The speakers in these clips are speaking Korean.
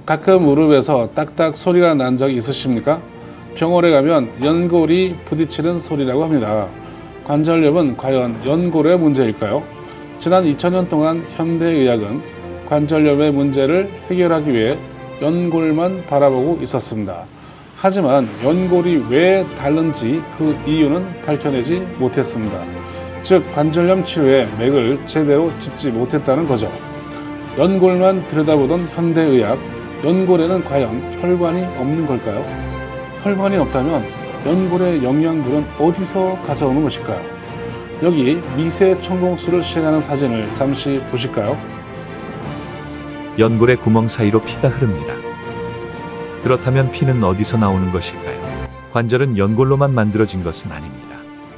가끔 무릎에서 딱딱 소리가 난 적 있으십니까? 병원에 가면 연골이 부딪히는 소리라고 합니다. 관절염은 과연 연골의 문제일까요? 지난 2000년 동안 현대의학은 관절염의 문제를 해결하기 위해 연골만 바라보고 있었습니다. 하지만 연골이 왜 다른지 그 이유는 밝혀내지 못했습니다. 즉 관절염 치료에 맥을 제대로 짚지 못했다는 거죠. 연골만 들여다보던 현대의학, 연골에는 과연 혈관이 없는 걸까요? 혈관이 없다면 연골의 영양분은 어디서 가져오는 것일까요? 여기 미세 천공술을 시행하는 사진을 잠시 보실까요? 연골의 구멍 사이로 피가 흐릅니다. 그렇다면 피는 어디서 나오는 것일까요? 관절은 연골로만 만들어진 것은 아닙니다.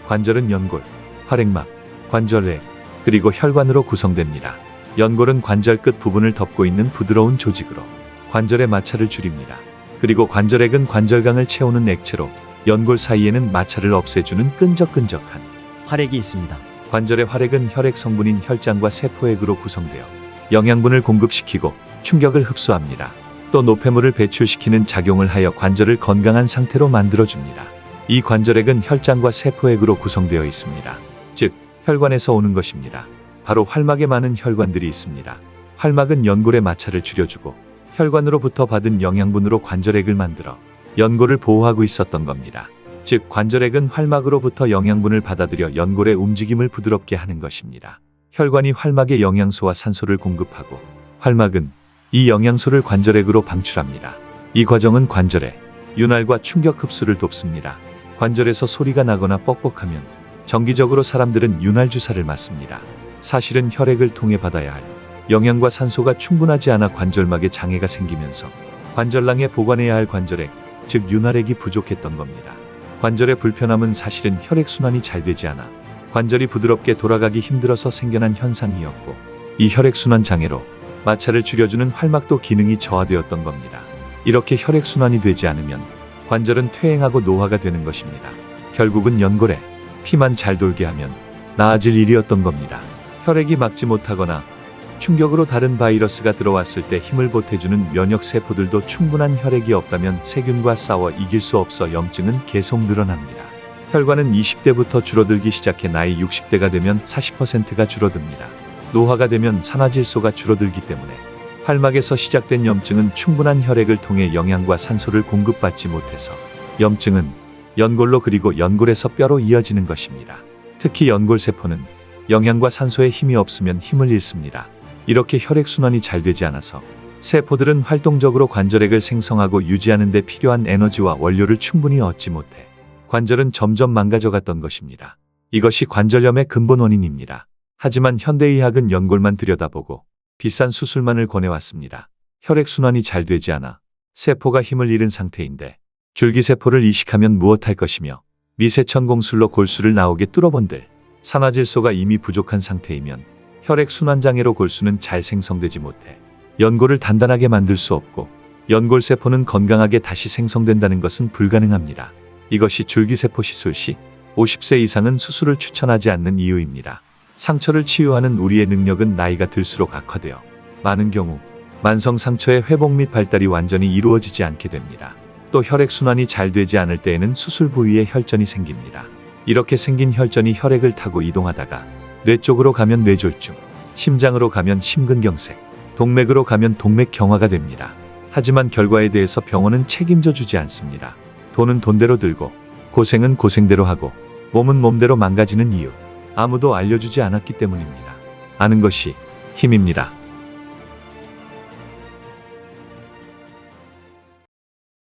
관절은 연골, 활액막, 관절액, 그리고 혈관으로 구성됩니다. 연골은 관절 끝 부분을 덮고 있는 부드러운 조직으로 관절의 마찰을 줄입니다. 그리고 관절액은 관절강을 채우는 액체로 연골 사이에는 마찰을 없애주는 끈적끈적한 활액이 있습니다. 관절의 활액은 혈액 성분인 혈장과 세포액으로 구성되어 영양분을 공급시키고 충격을 흡수합니다. 또 노폐물을 배출시키는 작용을 하여 관절을 건강한 상태로 만들어줍니다. 이 관절액은 혈장과 세포액으로 구성되어 있습니다. 즉, 혈관에서 오는 것입니다. 바로 활막에 많은 혈관들이 있습니다. 활막은 연골의 마찰을 줄여주고 혈관으로부터 받은 영양분으로 관절액을 만들어 연골을 보호하고 있었던 겁니다. 즉, 관절액은 활막으로부터 영양분을 받아들여 연골의 움직임을 부드럽게 하는 것입니다. 혈관이 활막에 영양소와 산소를 공급하고 활막은 이 영양소를 관절액으로 방출합니다. 이 과정은 관절의 윤활과 충격 흡수를 돕습니다. 관절에서 소리가 나거나 뻑뻑하면 정기적으로 사람들은 윤활 주사를 맞습니다. 사실은 혈액을 통해 받아야 할 영양과 산소가 충분하지 않아 관절막에 장애가 생기면서 관절낭에 보관해야 할 관절액, 즉 윤활액이 부족했던 겁니다. 관절의 불편함은 사실은 혈액순환이 잘 되지 않아 관절이 부드럽게 돌아가기 힘들어서 생겨난 현상이었고, 이 혈액순환 장애로 마찰을 줄여주는 활막도 기능이 저하되었던 겁니다. 이렇게 혈액순환이 되지 않으면 관절은 퇴행하고 노화가 되는 것입니다. 결국은 연골에 피만 잘 돌게 하면 나아질 일이었던 겁니다. 혈액이 막지 못하거나 충격으로 다른 바이러스가 들어왔을 때 힘을 보태주는 면역세포들도 충분한 혈액이 없다면 세균과 싸워 이길 수 없어 염증은 계속 늘어납니다. 혈관은 20대부터 줄어들기 시작해 나이 60대가 되면 40%가 줄어듭니다. 노화가 되면 산화질소가 줄어들기 때문에 활막에서 시작된 염증은 충분한 혈액을 통해 영양과 산소를 공급받지 못해서 염증은 연골로 그리고 연골에서 뼈로 이어지는 것입니다. 특히 연골세포는 영양과 산소에 힘이 없으면 힘을 잃습니다. 이렇게 혈액순환이 잘 되지 않아서 세포들은 활동적으로 관절액을 생성하고 유지하는 데 필요한 에너지와 원료를 충분히 얻지 못해 관절은 점점 망가져갔던 것입니다. 이것이 관절염의 근본 원인입니다. 하지만 현대의학은 연골만 들여다보고 비싼 수술만을 권해왔습니다. 혈액순환이 잘 되지 않아 세포가 힘을 잃은 상태인데 줄기세포를 이식하면 무엇할 것이며 미세천공술로 골수를 나오게 뚫어본들 산화질소가 이미 부족한 상태이면 혈액순환장애로 골수는 잘 생성되지 못해 연골을 단단하게 만들 수 없고 연골세포는 건강하게 다시 생성된다는 것은 불가능합니다. 이것이 줄기세포 시술 시 50세 이상은 수술을 추천하지 않는 이유입니다. 상처를 치유하는 우리의 능력은 나이가 들수록 악화되어 많은 경우 만성 상처의 회복 및 발달이 완전히 이루어지지 않게 됩니다. 또 혈액순환이 잘 되지 않을 때에는 수술 부위에 혈전이 생깁니다. 이렇게 생긴 혈전이 혈액을 타고 이동하다가 뇌 쪽으로 가면 뇌졸중, 심장으로 가면 심근경색, 동맥으로 가면 동맥경화가 됩니다. 하지만 결과에 대해서 병원은 책임져 주지 않습니다. 돈은 돈대로 들고 고생은 고생대로 하고 몸은 몸대로 망가지는 이유, 아무도 알려주지 않았기 때문입니다. 아는 것이 힘입니다.